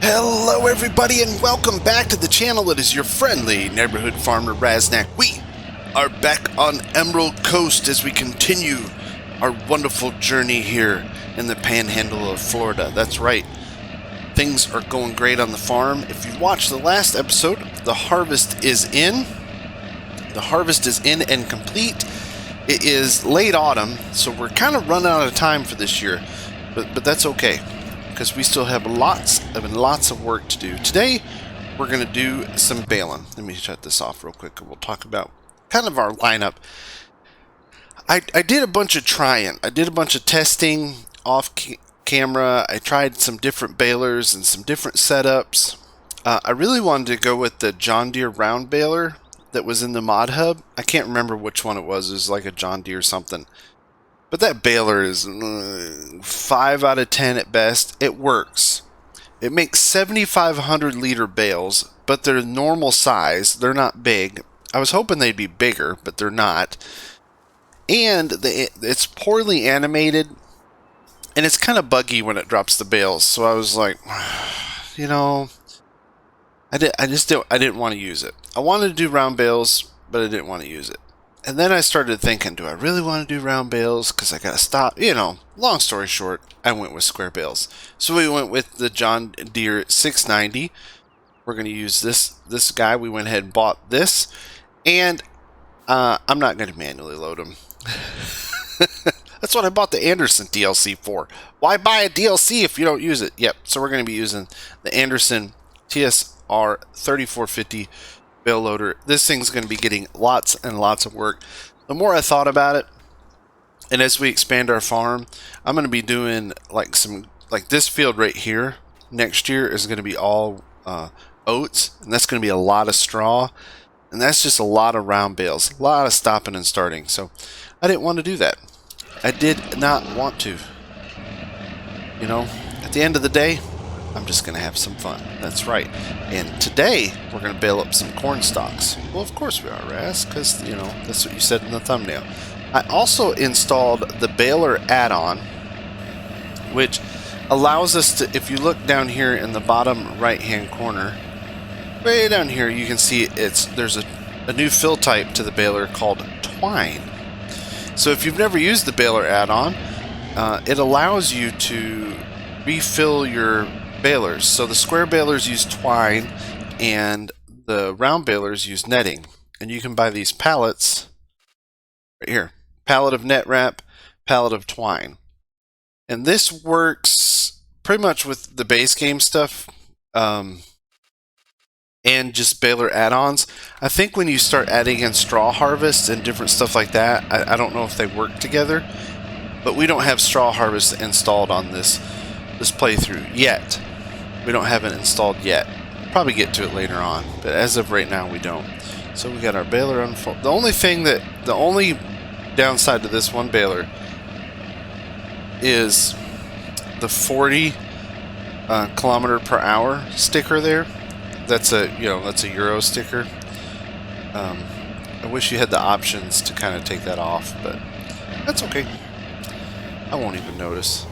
Hello everybody and welcome back to the channel. It is your friendly neighborhood farmer Raznac. We are back on Emerald Coast as we continue our wonderful journey here in the panhandle of Florida. That's right, things are going great on the farm. If you watched the last episode, the harvest is in. The harvest is in and complete. It is late autumn, so we're kind of running out of time for this year, but that's okay, because we still have lots of work to do. Today, we're going to do some baling. Let me shut this off real quick, and we'll talk about kind of our lineup. I did a bunch of trying. I did a bunch of testing off camera. I tried some different balers and some different setups. I really wanted to go with the John Deere round baler that was in the mod hub. I can't remember which one it was. It was like a John Deere something. But that baler is 5 out of 10 at best. It works. It makes 7,500 liter bales, but they're normal size. They're not big. I was hoping they'd be bigger, but they're not. And it's poorly animated, and it's kind of buggy when it drops the bales. So I was like, you know, I didn't want to use it. I wanted to do round bales, but I didn't want to use it. And then I started thinking, do I really want to do round bales? Because I got to stop. You know, long story short, I went with square bales. So we went with the John Deere 690. We're going to use this guy. We went ahead and bought this. And I'm not going to manually load them. That's what I bought the Anderson DLC for. Why buy a DLC if you don't use it? Yep, so we're going to be using the Anderson TSR 3450 bale loader. This thing's going to be getting lots and lots of work. The more I thought about it, and as we expand our farm, I'm going to be doing like this field right here next year is going to be all oats, and that's going to be a lot of straw, and that's just a lot of round bales, a lot of stopping and starting. So I didn't want to do that. I did not want to. You know, at the end of the day, I'm just going to have some fun. That's right. And today, we're going to bale up some corn stalks. Well, of course we are, Raz, because, you know, that's what you said in the thumbnail. I also installed the baler add-on, which allows us to, if you look down here in the bottom right-hand corner, way down here, you can see there's a new fill type to the baler called Twine. So if you've never used the baler add-on, it allows you to refill your balers. So the square balers use twine and the round balers use netting. And you can buy these pallets right here. Pallet of net wrap, pallet of twine. And this works pretty much with the base game stuff and just baler add-ons. I think when you start adding in straw harvest and different stuff like that, I don't know if they work together, but we don't have straw harvest installed on this playthrough yet. We don't have it installed yet. Probably get to it later on, but as of right now we don't. So we got our baler unfold. The only downside to this one baler is the 40 kilometer per hour sticker there. That's a Euro sticker. I wish you had the options to kind of take that off, but that's okay. I won't even notice.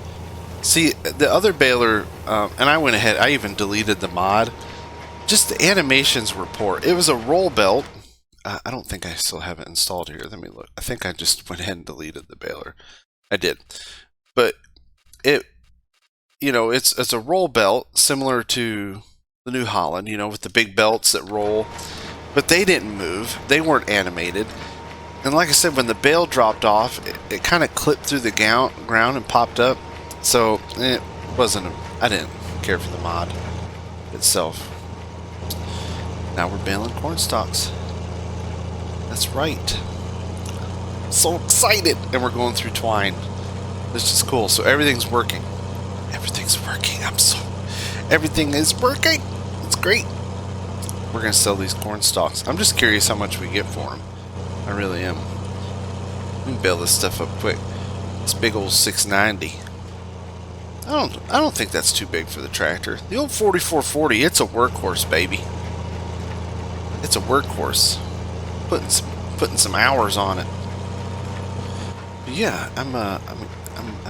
See, the other baler, and I went ahead, I even deleted the mod. Just the animations were poor. It was a roll belt. I don't think I still have it installed here. Let me look. I think I just went ahead and deleted the baler. I did. But it's a roll belt similar to the New Holland, you know, with the big belts that roll. But they didn't move. They weren't animated. And like I said, when the bale dropped off, it kind of clipped through the ground and popped up. So it wasn't. I didn't care for the mod itself. Now we're baling corn stalks. That's right. So excited, and we're going through twine. This is cool. So everything's working. Everything's working. Everything is working. It's great. We're gonna sell these corn stalks. I'm just curious how much we get for them. I really am. We can bale this stuff up quick. This big old 690. I don't think that's too big for the tractor. The old 4440, it's a workhorse, baby. It's a workhorse. Putting some hours on it. But yeah, I'm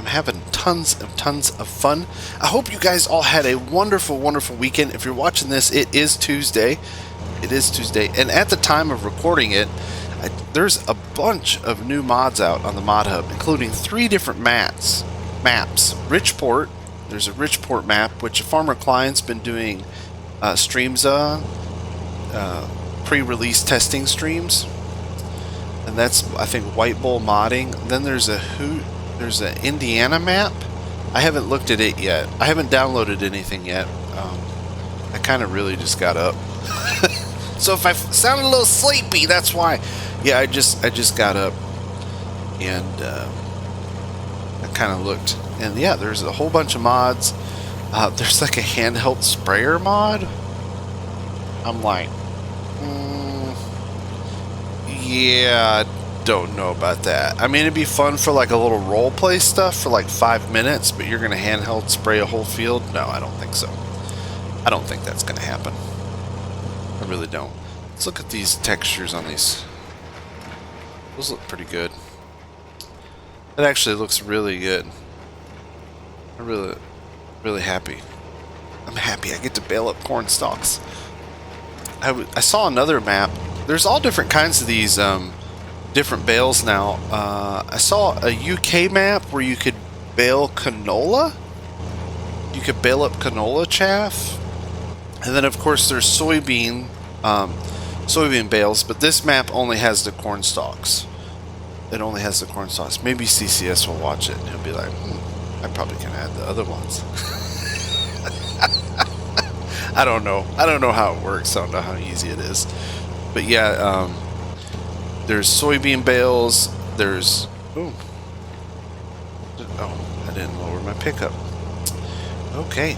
I'm having tons of fun. I hope you guys all had a wonderful weekend. If you're watching this, it is Tuesday. And at the time of recording it, there's a bunch of new mods out on the mod hub, including 3 different maps. Richport, there's a Richport map, which Farmer Klein's been doing streams on, pre-release testing streams, and that's, I think, White Bull modding. Then there's an Indiana map. I haven't looked at it yet. I haven't downloaded anything yet. I kind of really just got up. So if I sound a little sleepy, that's why. Yeah, I just got up, and I kind of looked, and yeah, there's a whole bunch of mods. There's like a handheld sprayer mod. I'm like, yeah, I don't know about that. I mean, it'd be fun for like a little role play stuff for like 5 minutes, but you're gonna handheld spray a whole field? No, I don't think so. I don't think that's gonna happen. I really don't. Let's look at these textures on these. Those look pretty good. It actually looks really good. I'm really happy. I'm happy I get to bale up corn stalks. I saw another map. There's all different kinds of these different bales now. I saw a UK map where you could bale canola. You could bale up canola chaff. And then, of course, there's soybean bales, but this map only has the corn stalks. It only has the corn stalks. Maybe CCS will watch it and he'll be like, I probably can add the other ones. I don't know. I don't know how it works. I don't know how easy it is. But yeah, there's soybean bales. There's... Oh, I didn't lower my pickup. Okay.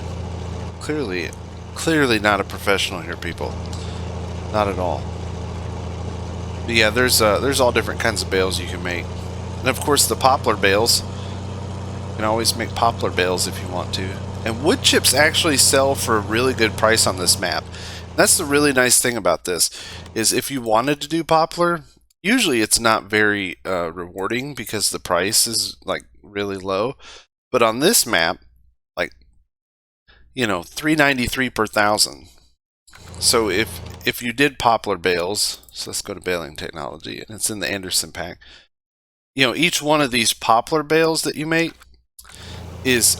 Clearly not a professional here, people. Not at all. But yeah, there's all different kinds of bales you can make. And of course the poplar bales. You can always make poplar bales if you want to. And wood chips actually sell for a really good price on this map. That's the really nice thing about this, is if you wanted to do poplar, usually it's not very rewarding because the price is like really low. But on this map, like, you know, $3.93 per 1,000. So if you did poplar bales, so let's go to baling technology, and it's in the Anderson pack. You know, each one of these poplar bales that you make is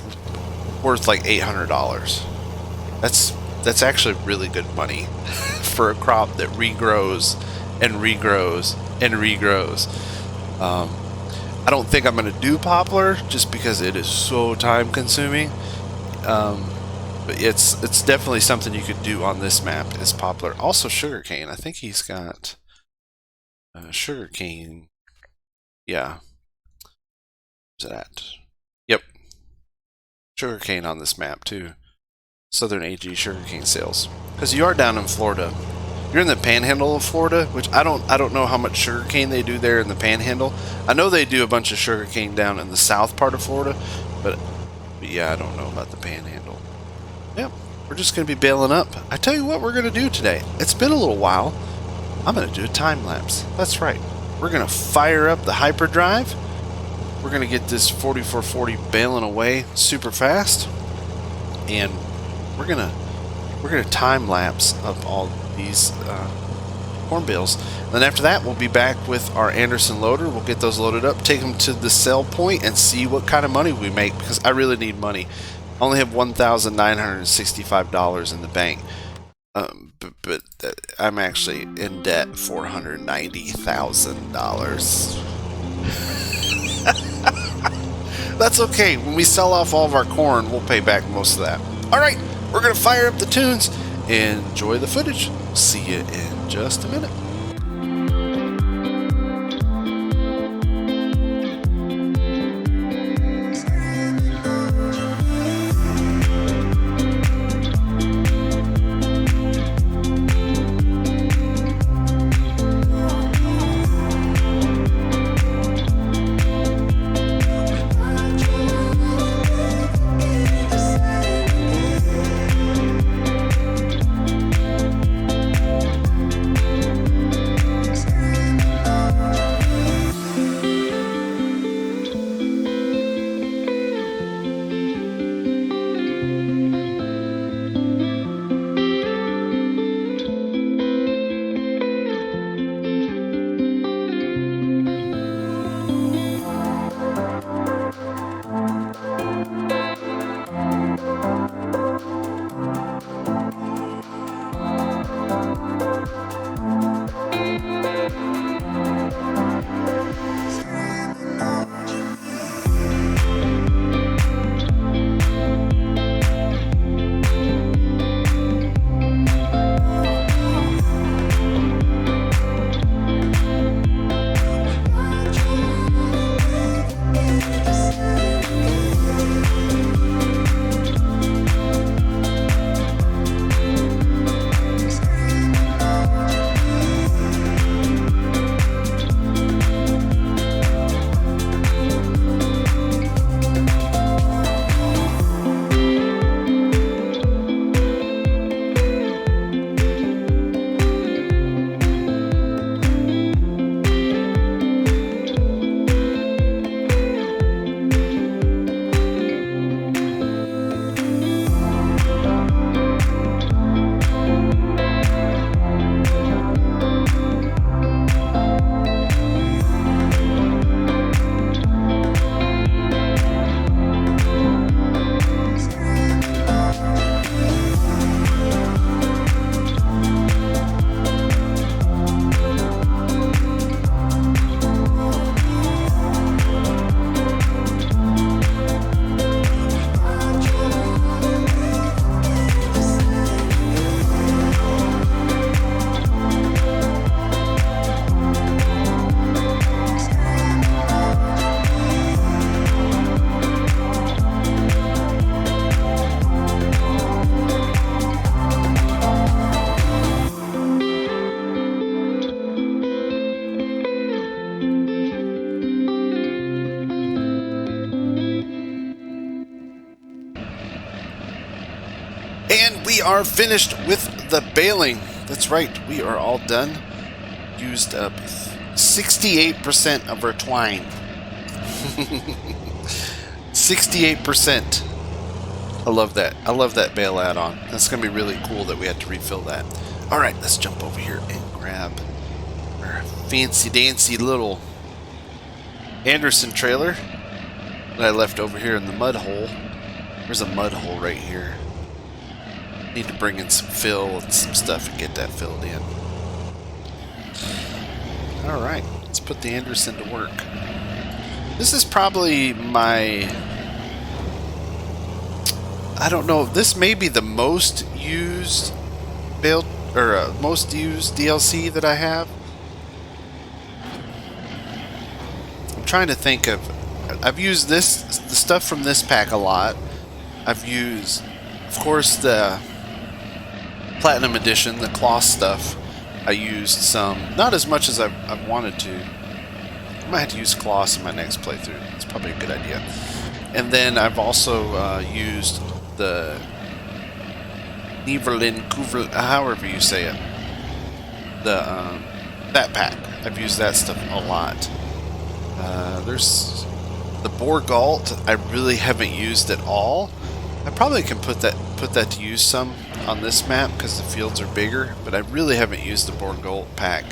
worth like $800. That's actually really good money for a crop that regrows and regrows and regrows. I don't think I'm going to do poplar just because it is so time consuming. But it's definitely something you could do on this map, is poplar. Also sugarcane. I think he's got sugarcane. Yeah. Where's it at? Yep. Sugarcane on this map too. Southern AG sugarcane sales. Because you are down in Florida. You're in the panhandle of Florida, which I don't know how much sugarcane they do there in the panhandle. I know they do a bunch of sugarcane down in the south part of Florida, but yeah, I don't know about the panhandle. Yep, we're just going to be baling up. I tell you what we're going to do today. It's been a little while. I'm going to do a time lapse. That's right. We're going to fire up the hyperdrive. We're going to get this 4440 baling away super fast, and we're gonna time lapse up all these corn bales. And then after that, we'll be back with our Anderson loader. We'll get those loaded up, take them to the sell point, and see what kind of money we make, because I really need money. I only have $1,965 in the bank, but I'm actually in debt $490,000. That's okay. When we sell off all of our corn, we'll pay back most of that. All right, we're going to fire up the tunes. Enjoy the footage. See you in just a minute. are finished with the baling. That's right, we are all done. Used up 68% of our twine. 68%. I love that. I love that bale add-on. That's going to be really cool that we had to refill that. Alright, let's jump over here and grab our fancy-dancy little Anderson trailer that I left over here in the mud hole. There's a mud hole right here. Need to bring in some fill and some stuff and get that filled in. Alright, let's put the Anderson to work. This is probably my... I don't know, this may be the most used build, or most used DLC that I have. I'm trying to think of... I've used the stuff from this pack a lot. I've used, of course, the Platinum Edition, the cloth stuff. I used some, not as much as I've wanted to. I might have to use cloths in my next playthrough. It's probably a good idea. And then I've also used the Neverlin, however you say it. That pack. I've used that stuff a lot. There's the Borgalt. I really haven't used at all. I probably can put that to use some on this map because the fields are bigger, but I really haven't used the Borgalt pack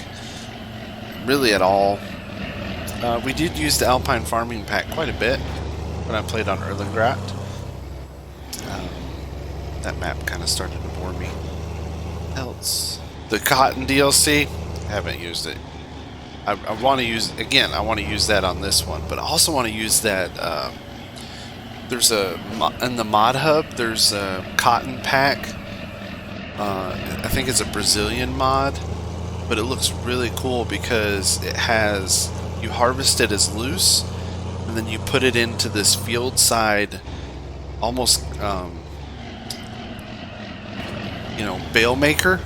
really at all. We did use the Alpine Farming pack quite a bit when I played on Erlengracht. That map kind of started to bore me. Else, the Cotton DLC, I haven't used it. I want to use, again, I want to use that on this one, but I also want to use that. There's in the mod hub, there's a cotton pack. I think it's a Brazilian mod, but it looks really cool because it has, you harvest it as loose, and then you put it into this field side, almost, you know, bale maker.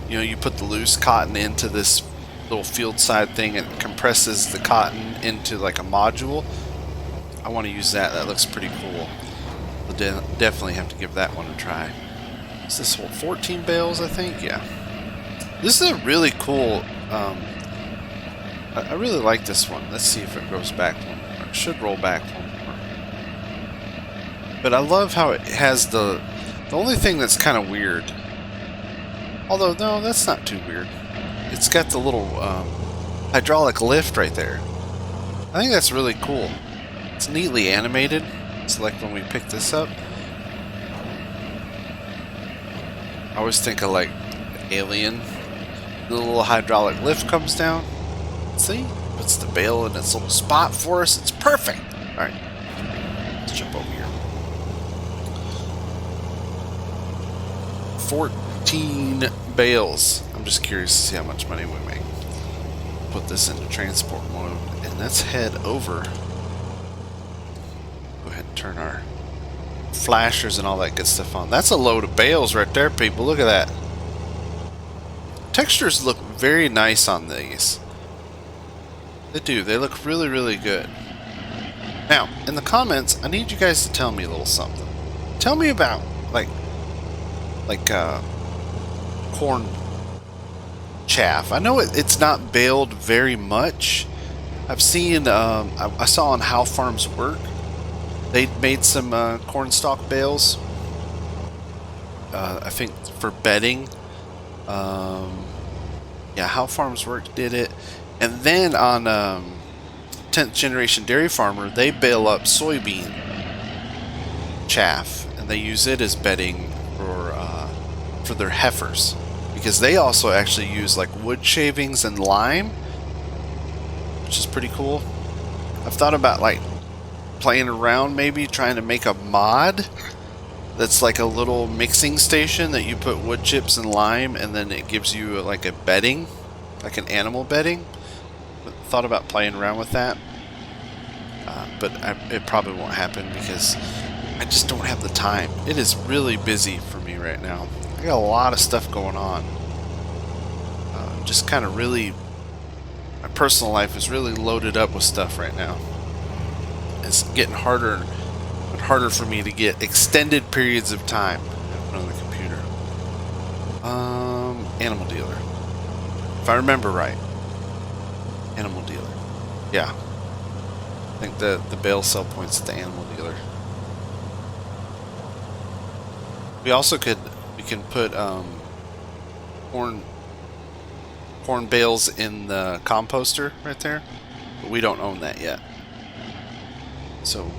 You know, you put the loose cotton into this little field side thing, and it compresses the cotton into like a module. I want to use that. That looks pretty cool. We'll definitely have to give that one a try. Is this whole 14 bales, I think? Yeah. This is a really cool... I really like this one. Let's see if it goes back one more. It should roll back one more. But I love how it has the only thing that's kind of weird... Although, no, that's not too weird. It's got the little hydraulic lift right there. I think that's really cool. It's neatly animated. It's like when we pick this up. I always think of like Alien. The little hydraulic lift comes down. See? Puts the bale in its little spot for us. It's perfect. Alright. Let's jump over here. 14 bales. I'm just curious to see how much money we make. Put this into transport mode. And let's head over. Go ahead and turn our flashers and all that good stuff on. That's a load of bales right there, people. Look at that. Textures look very nice on these. They do. They look really, really good. Now, in the comments, I need you guys to tell me a little something. Tell me about, like corn chaff. I know it's not baled very much. I've seen, I saw on How Farms Work, they made some corn stalk bales. I think for bedding. Yeah, How Farms Work did it. And then on 10th Generation Dairy Farmer, they bale up soybean chaff, and they use it as bedding for their heifers, because they also actually use like wood shavings and lime, which is pretty cool. I've thought about like playing around, maybe trying to make a mod that's like a little mixing station that you put wood chips and lime, and then it gives you like a bedding, like an animal bedding. Thought about playing around with that, but it probably won't happen because I just don't have the time. It is really busy for me right now. I got a lot of stuff going on. Just kind of really, my personal life is really loaded up with stuff right now. It's getting harder and harder for me to get extended periods of time on the computer. Animal dealer. If I remember right. Animal dealer. Yeah. I think the Bale sell points at the animal dealer. We also we can put corn bales in the composter right there, but we don't own that yet. So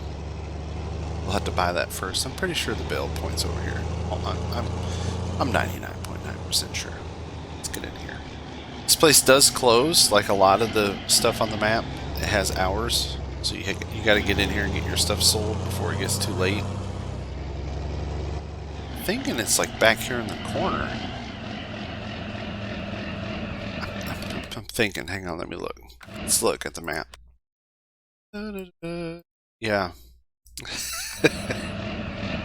we'll have to buy that first. I'm pretty sure the Bale point's over here. Hold on. I'm 99.9% sure. Let's get in here. This place does close, like a lot of the stuff on the map. It has hours, so you got to get in here and get your stuff sold before it gets too late. I'm thinking it's like back here in the corner. I'm thinking. Hang on, let me look. Let's look at the map. Yeah.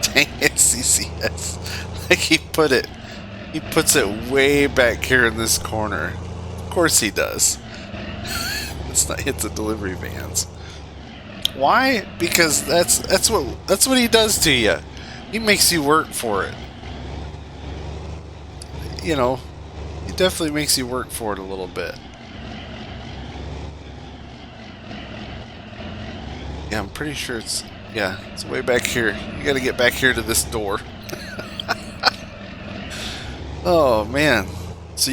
Dang it, CCS. Like he puts it way back here in this corner. Of course he does. Let's not hit the delivery vans. Why? Because that's what he does to you. He makes you work for it. You know, he definitely makes you work for it a little bit. Yeah, I'm pretty sure it's way back here. You gotta get back here to this door. Oh man. So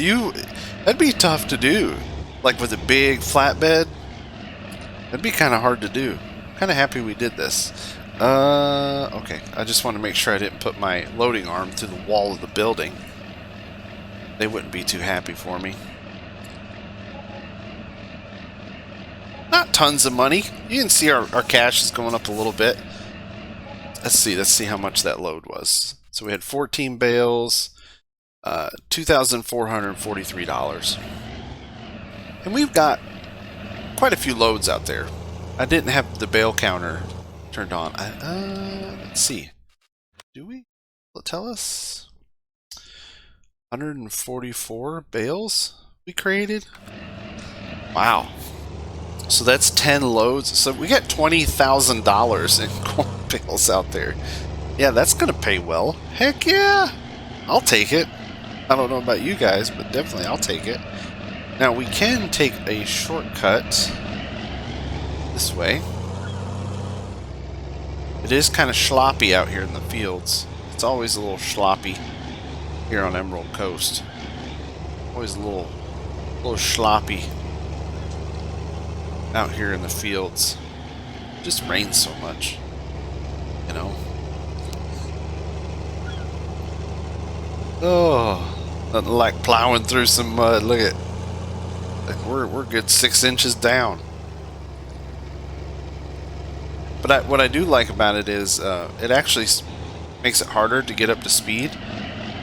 that'd be tough to do. Like with a big flatbed. That'd be kinda hard to do. Kinda happy we did this. Okay. I just want to make sure I didn't put my loading arm through the wall of the building. They wouldn't be too happy for me. Not tons of money. You can see our cash is going up a little bit. Let's see how much that load was. So we had 14 bales, $2,443. And we've got quite a few loads out there. I didn't have the bale counter turned on. Let's see. Do we? Will it tell us? 144 bales we created? Wow. So that's 10 loads. So we got $20,000 in corn bales out there. Yeah, that's going to pay well. Heck yeah. I'll take it. I don't know about you guys, but definitely I'll take it. Now we can take a shortcut this way. It is kind of sloppy out here in the fields. It's always a little sloppy here on Emerald Coast. Always a little sloppy out here in the fields. It just rains so much, you know. Oh, nothing like plowing through some mud. Look at, like we're good 6 inches down. But what I do like about it is it actually makes it harder to get up to speed.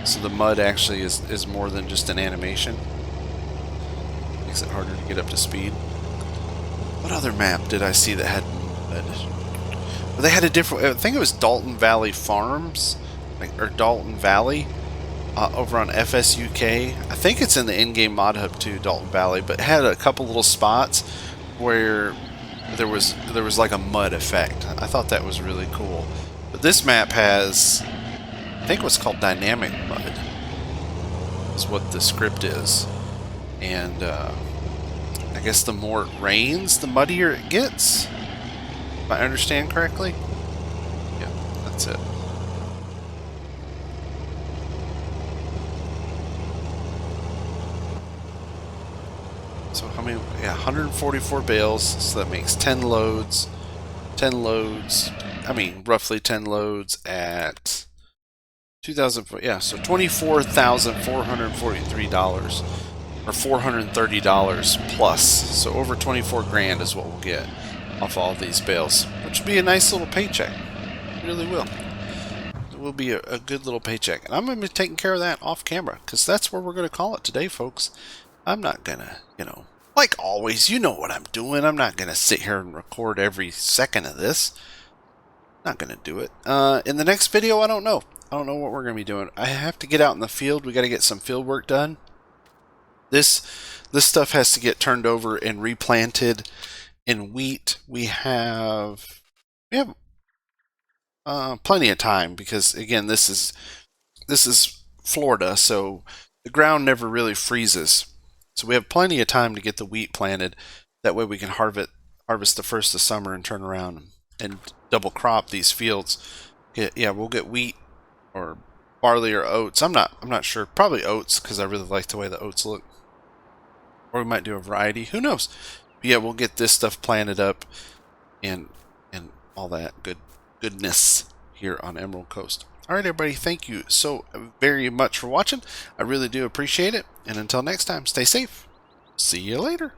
So the mud actually is more than just an animation. Makes it harder to get up to speed. What other map did I see that had mud? Well, they had a different. I think it was Dalton Valley Farms, or Dalton Valley, over on FSUK. I think it's in the in-game mod hub too, Dalton Valley. But it had a couple little spots where there was like a mud effect. I thought that was really cool. But this map has, I think what's called dynamic mud is what the script is, and I guess the more it rains, the muddier it gets. If I understand correctly. Yeah, that's it. So how many? Yeah, 144 bales. So that makes 10 loads. 10 loads. I mean, roughly 10 loads at 2,000. Yeah, so $24,443 or $430 plus. So over 24 grand is what we'll get off all these bales, which will be a nice little paycheck. It really will. It will be a good little paycheck, and I'm going to be taking care of that off camera because that's where we're going to call it today, folks. I'm not going to, like always, you know what I'm doing. I'm not going to sit here and record every second of this. Not going to do it. In the next video, I don't know. I don't know what we're going to be doing. I have to get out in the field. We got to get some field work done. This stuff has to get turned over and replanted in wheat. We have plenty of time because again, this is Florida, so the ground never really freezes. So we have plenty of time to get the wheat planted. That way we can harvest the first of summer and turn around and double crop these fields. Yeah, we'll get wheat or barley or oats. I'm not sure. Probably oats because I really like the way the oats look. Or we might do a variety. Who knows? But yeah, we'll get this stuff planted up and all that goodness here on Emerald Coast. All right, everybody. Thank you so very much for watching. I really do appreciate it. And until next time, stay safe. See you later.